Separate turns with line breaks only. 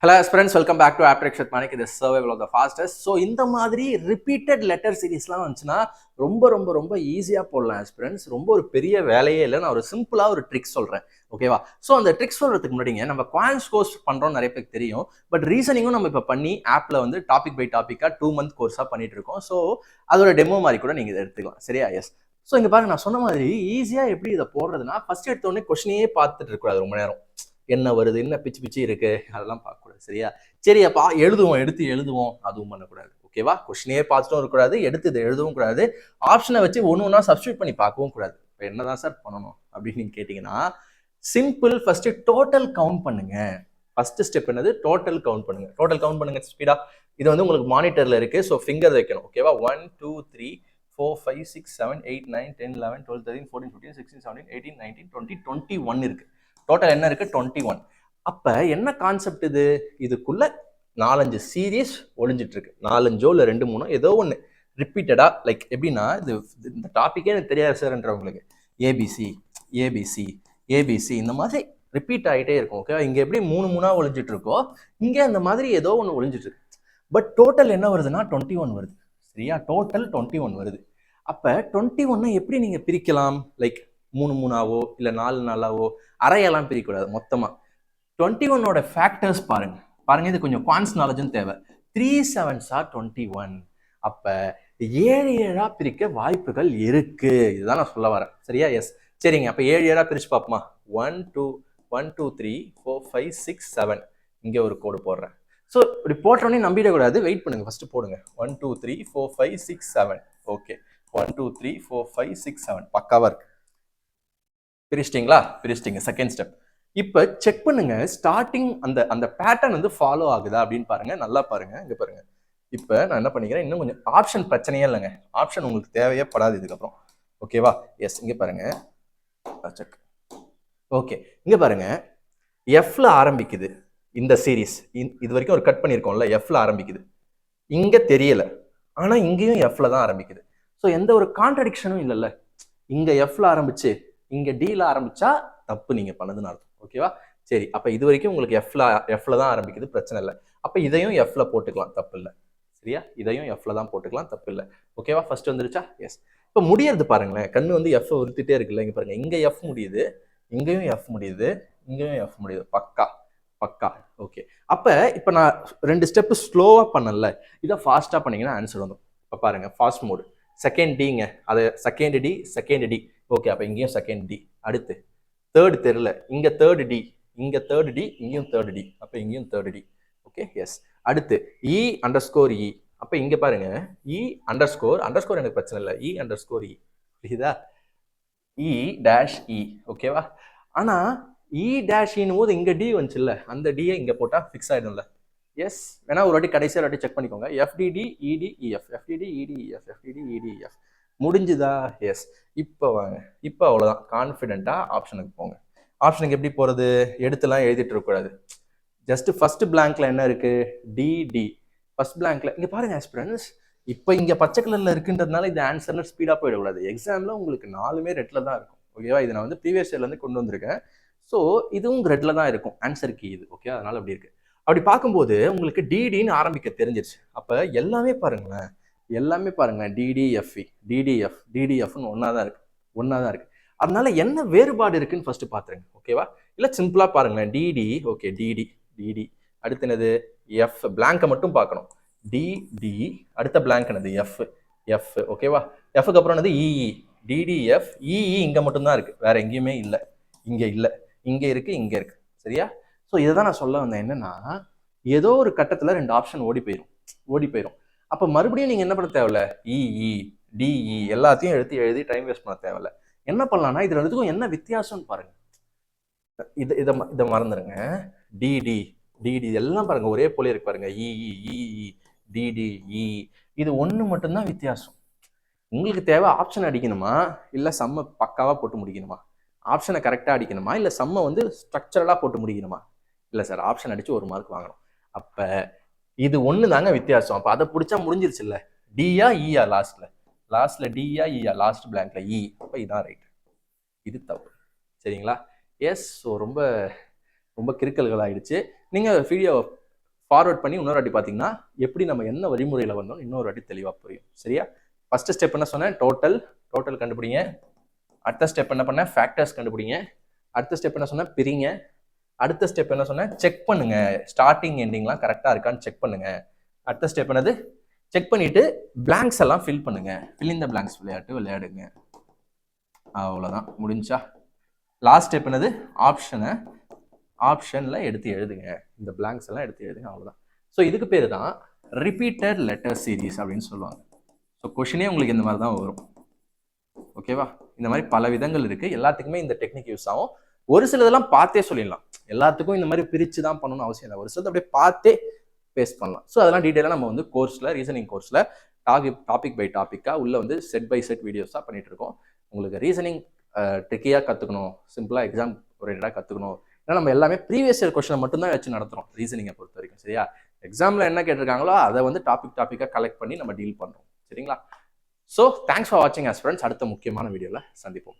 Hello aspirants, welcome back to Aptrekshat Manik. This is survival of the fastest. So இந்த மாதிரி repeated letter சீரீஸ்லாம் வந்துச்சுன்னா ரொம்ப ஈஸியாக போடலாம் ஆஸ்பிரன்ஸ். ரொம்ப ஒரு பெரிய வேலையே இல்லை. நான் ஒரு சிம்பிளாக ஒரு ட்ரிக்ஸ் சொல்கிறேன், ஓகேவா? ஸோ அந்த ட்ரிக்ஸ் சொல்கிறதுக்கு முன்னாடிங்க நம்ம குவான்ஸ் கோர்ஸ் பண்ணுறோம், நிறைய பேருக்கு தெரியும். பட் ரீசனிங்கும் நம்ம இப்போ பண்ணி ஆப்பில் வந்து டாபிக் பை டாப்பிக்காக 2 month கோர்ஸாக பண்ணிட்டு இருக்கோம். ஸோ அதோட டெமோ மாதிரி கூட நீங்கள் இதை எடுத்துக்கலாம், சரியா? எஸ். ஸோ இங்கே பாருங்க, நான் சொன்ன மாதிரி ஈஸியாக எப்படி இதை போடுறதுன்னா, ஃபர்ஸ்ட் எடுத்தோடனே கொஸ்டினையே பார்த்துட்டு இருக்கக்கூடாது ரொம்ப நேரம். என்ன வருது, என்ன பிச்சு இருக்கு, அதெல்லாம் பார்க்கக்கூடாது, சரியா? சரி, அப்பா எடுத்து எழுதுவோம், அதுவும் பண்ணக்கூடாது, ஓகேவா? கொஸ்டினே பார்த்துட்டும் இருக்கக்கூடாது, எடுத்து இதை எழுதவும் கூடாது, ஆப்ஷனை வச்சு ஒன்று சப்ஸ்டியூட் பண்ணி பார்க்கவும் கூடாது. இப்போ என்னதான் சார் பண்ணணும் அப்படின்னு நீங்க கேட்டீங்கன்னா, சிம்பிள். ஃபர்ஸ்ட் டோட்டல் கவுண்ட் பண்ணுங்க. ஃபர்ஸ்ட் ஸ்டெப் என்னது? டோட்டல் கவுண்ட் பண்ணுங்க. டோட்டல் கவுண்ட் பண்ணுங்க ஸ்பீடா. இது வந்து உங்களுக்கு மானிட்டர்ல இருக்கு, ஸோ ஃபிங்கர் வைக்கணும், ஓகேவா? 1 2 3 4 5 6 7 8 9 10 11 12 13 14 15 16 17 18 19 20 21 இருக்கு. டோட்டல் என்ன இருக்கு? 21. அப்ப என்ன கான்செப்ட் இது? இதுக்குள்ள 4-5 சீரீஸ் ஒளிஞ்சிட்டு இருக்கு. 4-5 இல்ல 2-3 ஏதோ ஒன்று ரிப்பீட்டடா. லைக் எப்படின்னா, இந்த டாபிக்கே எனக்கு தெரியாது சார்ன்றவங்களுக்கு ஏபிசி ஏபிசி ஏபிசி இந்த மாதிரி ரிப்பீட் ஆகிட்டே இருக்கும், ஓகே? இங்க எப்படி 3 ஒளிஞ்சிட்டு இருக்கோ, இங்க அந்த மாதிரி ஏதோ ஒன்று ஒளிஞ்சிட்டு இருக்கு. பட் டோட்டல் என்ன வருதுன்னா 21 வருது, சரியா? டோட்டல் 21 வருது. அப்ப 21 எப்படி நீங்க பிரிக்கலாம்? லைக் 3-3ஆவோ இல்ல 4-4ஆவோ அறையெல்லாம் பிரிக்கக்கூடாது, மொத்தமா 21ஓட ஃபேக்டர்ஸ் பாருங்க. இது கொஞ்சம் குவான்ஸ் நாலேஜும் தேவை. 3 7s are 21. அப்ப 7 பிரிக்க வாய்ப்புகள் இருக்கு. இதுதான் நான் சொல்ல வரேன், சரியா? எஸ். சரிங்க, அப்ப 7 பிரிச்சு பார்ப்போமா? 1 2 3 4 5 6 7. இங்க ஒரு கோடு போடுறேன். ஸோ இப்படி போட்டோடனே நம்பிடக்கூடாது, வெயிட் பண்ணுங்க. ஃபர்ஸ்ட் போடுங்க 1 2 3 4 5 6 7. ஓகே, 1 2 3 4 5 6 7 பக்காவா இருக்கு. பிரிச்சிட்டீங்க. Second step. இப்போ செக் பண்ணுங்க, ஸ்டார்டிங் அந்த பேட்டர்ன் வந்து ஃபாலோ ஆகுதா அப்படின்னு பாருங்க. நல்லா பாருங்க, இங்க பாருங்க. இப்போ நான் என்ன பண்ணிக்கிறேன், இன்னும் கொஞ்சம் ஆப்ஷன் பிரச்சனையே இல்லைங்க. ஆப்ஷன் உங்களுக்கு தேவையே படாது இதுக்கப்புறம், ஓகேவா? எஸ். இங்க பாருங்க, செக். ஓகே, இங்க பாருங்க, எஃப்ல ஆரம்பிக்குது இந்த சீரீஸ். இது வரைக்கும் ஒரு கட் பண்ணியிருக்கோம்ல, எஃப்ல ஆரம்பிக்குது. இங்க தெரியல, ஆனா இங்கேயும் எஃப்ல தான் ஆரம்பிக்குது. ஸோ எந்த ஒரு கான்ட்ரடிக்ஷனும் இல்லைல்ல. இங்க எஃப்ல ஆரம்பிச்சு இங்க டீல ஆரம்பிச்சா தப்பு நீங்க பண்ணதுன்னு அர்த்தம், ஓகேவா? சரி, அப்ப இது வரைக்கும் உங்களுக்கு எஃப்ல தான் ஆரம்பிக்குது, பிரச்சனை இல்லை. அப்ப இதையும் எஃப்ல போட்டுக்கலாம், தப்பு இல்லை, சரியா? இதையும் எஃப்ல தான் போட்டுக்கலாம், தப்பு இல்லை, ஓகேவா? ஃபர்ஸ்ட் வந்துருச்சா? எஸ். இப்ப முடியறது பாருங்களேன், கண்ணு வந்து எஃப் உறுத்திட்டே இருக்குல்ல. இங்க பாருங்க, இங்க எஃப் முடியுது, இங்கேயும் எஃப் முடியுது, இங்கேயும் எஃப் முடியுது. பக்கா. ஓகே. இப்ப நான் 2 ஸ்டெப் ஸ்லோவா பண்ணல, இதை ஃபாஸ்டா பண்ணீங்கன்னா ஆன்சர் வந்துடும். இப்ப பாருங்க, ஃபாஸ்ட் மோடு. செகண்ட் டிங்க, அது செகண்ட் டி. ஓகே, அப்ப இங்கேயும் செகண்ட் டி. அடுத்து தேர்ட் தெரியல, இங்க தேர்ட் டி, இங்க தேர்ட் டி, இங்கேயும் தேர்ட் டி, அப்ப இங்கேயும் தேர்ட் டி. Okay, S. அடுத்து இ_இ. அப்ப இங்க பாருங்க, இ__ எனக்கு பிரச்சனை இல்லை, இ__ புரியுதா? இ-இ, ஓகேவா? ஆனா இ-ன்னு போது இங்க டி வந்துச்சுல்ல, அந்த டியை இங்க போட்டா ஃபிக்ஸ் ஆயிடும்ல. எஸ். வேணா ஒரு வாட்டி கடைசியா ஒரு வாட்டி செக் பண்ணிக்கோங்க. FDD EDEF FDD EDEF FDD EDEF முடிஞ்சுதா? எஸ். இப்போ வாங்க, இப்போ அவ்வளோதான். கான்ஃபிடென்ட்டா ஆப்ஷனுக்கு போங்க. ஆப்ஷனுக்கு எப்படி போறது? எடுத்துலாம் எழுதிட்டு இருக்கக்கூடாது. ஜஸ்ட் ஃபர்ஸ்ட் பிளாங்க்ல என்ன இருக்கு? டிடி. ஃபர்ஸ்ட் பிளாங்க்ல இங்க பாருங்க ஆஸ்பிரன்ஸ், இப்போ இங்க பச்சை கலர்ல இருக்குன்றதுனால இது ஆன்சர்ல ஸ்பீடா போயிடக்கூடாது. எக்ஸாம்ல உங்களுக்கு 4மே ரெட்ல தான் இருக்கும், ஓகேவா? இதை நான் வந்து ப்ரீவியஸ் இயர்ல இருந்து கொண்டு வந்திருக்கேன். ஸோ இதுவும் ரெட்ல தான் இருக்கும், ஆன்சர் கீ இது, ஓகே? அதனால அப்படி இருக்கு. அப்படி பார்க்கும்போது உங்களுக்கு டிடின்னு ஆரம்பிக்க தெரிஞ்சிருச்சு. அப்ப எல்லாமே பாருங்களேன், டிடிஎஃப்னு ஒன்னா தான் இருக்கு. அதனால என்ன வேறுபாடு இருக்குன்னு ஃபர்ஸ்ட் பாத்துருங்க, ஓகேவா? இல்ல சிம்பிளா பாருங்களேன், டிடி. Okay, DD. அடுத்து என்னது? எஃப். பிளாங்கை மட்டும் பார்க்கணும். டிடி. அடுத்த பிளாங்க் என்னது? எஃப். ஓகேவா? எஃப்க்கு அப்புறம் என்னது? இஇ. டிடிஎஃப். இஇ இங்க மட்டும் தான் இருக்கு, வேற எங்கேயுமே இல்லை. இங்க இல்லை, இங்க இருக்கு. சரியா? ஸோ இதை தான் நான் சொல்ல வந்தேன். என்னன்னா, ஏதோ ஒரு கட்டத்துல 2 ஆப்ஷன் ஓடி போயிடும். அப்ப மறுபடியும் நீங்க என்ன பண்ண தேவையில்ல, இஇ டிஇ எல்லாத்தையும் எடுத்து எழுதி டைம் வேஸ்ட் பண்ண தேவையில்ல. என்ன பண்ணலாம்னா, இது ரெண்டுத்துக்கும் என்ன வித்தியாசம்னு பாருங்க. இதை மறந்துடுங்க. டிடி எல்லாம் பாருங்க ஒரே போல இருக்கு பாருங்க. இஇ டிடி இது ஒண்ணு மட்டும்தான் வித்தியாசம். உங்களுக்கு தேவை ஆப்ஷன் அடிக்கணுமா, இல்ல சம்ம பக்காவா போட்டு முடிக்கணுமா? ஆப்ஷனை கரெக்டா அடிக்கணுமா, இல்ல சம்ம வந்து ஸ்ட்ரக்சரலா போட்டு முடிக்கணுமா? இல்ல சார், ஆப்ஷன் அடிச்சு 1 மார்க் வாங்கணும். அப்ப இது ஒண்ணு தாங்க வித்தியாசம். அப்ப அதை பிடிச்சா முடிஞ்சிருச்சு இல்ல. டியா ஈயா? லாஸ்ட்ல டியா ஈயா? லாஸ்ட் பிளாங்க்ல இ. அப்ப இதான் ரைட், இது தப்பு, சரிங்களா? எஸ். ஸோ ரொம்ப கிறுக்கல்கள் ஆயிடுச்சு. நீங்க வீடியோ ஃபார்வர்ட் பண்ணி இன்னொரு வாட்டி பார்த்தீங்கன்னா எப்படி நம்ம என்ன வழிமுறையில் வந்தோம் இன்னொரு வாட்டி தெளிவாக புரியும். சரியா? ஃபர்ஸ்ட் ஸ்டெப் என்ன சொன்னேன்? டோட்டல் கண்டுபிடிங்க. அடுத்த ஸ்டெப் என்ன பண்ணேன்? ஃபேக்டர்ஸ் கண்டுபிடிங்க. அடுத்த ஸ்டெப் என்ன சொன்னேன்? பிரிங்க. அடுத்த ஸ்டெப் என்ன சொன்னேன்? செக் பண்ணுங்க, ஸ்டார்டிங் எண்டிங்லாம் கரெக்டாக இருக்கான்னு செக் பண்ணுங்க. அடுத்த ஸ்டெப் என்னது? செக் பண்ணிட்டு பிளாங்க்ஸ் எல்லாம் ஃபில் பண்ணுங்க. ஃபில் இன் த பிளாங்க்ஸ் விளையாடுங்க. அவ்வளோதான், முடிஞ்சா. லாஸ்ட் ஸ்டெப் என்னது? ஆப்ஷனில் எடுத்து எழுதுங்க. இந்த பிளாங்க்ஸ் எல்லாம் எடுத்து எழுதுங்க. அவ்வளோதான். ஸோ இதுக்கு பேர் தான் ரிப்பீட்டட் லெட்டர் சீரீஸ் அப்படின்னு சொல்லுவாங்க. ஸோ கொஷினே உங்களுக்கு இந்த மாதிரி தான் வரும். ஓகேவா? இந்த மாதிரி பல விதங்கள் இருக்கு. எல்லாத்துக்குமே இந்த டெக்னிக் யூஸ் ஆகும். ஒரு சிலதெல்லாம் பார்த்தே சொல்லிடலாம். எல்லாத்துக்கும் இந்த மாதிரி பிரித்து தான் பண்ணணும்னு அவசியம் இல்லை. ஒரு சிலது அப்படியே பார்த்தே பேஸ்ட் பண்ணலாம். ஸோ அதெல்லாம் டீட்டெயிலாக நம்ம வந்து கோர்ஸில், ரீசனிங் கோர்ஸில் டாபிக் பை டாப்பிக்காக உள்ள வந்து செட் பை செட் வீடியோஸாக பண்ணிட்டு இருக்கோம். உங்களுக்கு ரீசனிங் ட்ரிக்கியாக கற்றுக்கணும், சிம்பிளாக எக்ஸாம் ஓரியன்டாக கற்றுக்கணும். ஏன்னா நம்ம எல்லாமே ப்ரீவியஸ் இயர் கொஸ்டினை மட்டும்தான் வச்சு நடத்துகிறோம் ரீசனிங்கை பொறுத்த வரைக்கும். சரியா? எக்ஸாமில் என்ன கேட்டிருக்காங்களோ அதை வந்து டாப்பிக்காக கலெக்ட் பண்ணி நம்ம டீல் பண்ணுறோம். சரிங்களா? ஸோ தேங்க்ஸ் ஃபார் வாட்சிங் ஆஸ்பிரண்ட்ஸ். அடுத்த முக்கியமான வீடியோவில் சந்திப்போம்.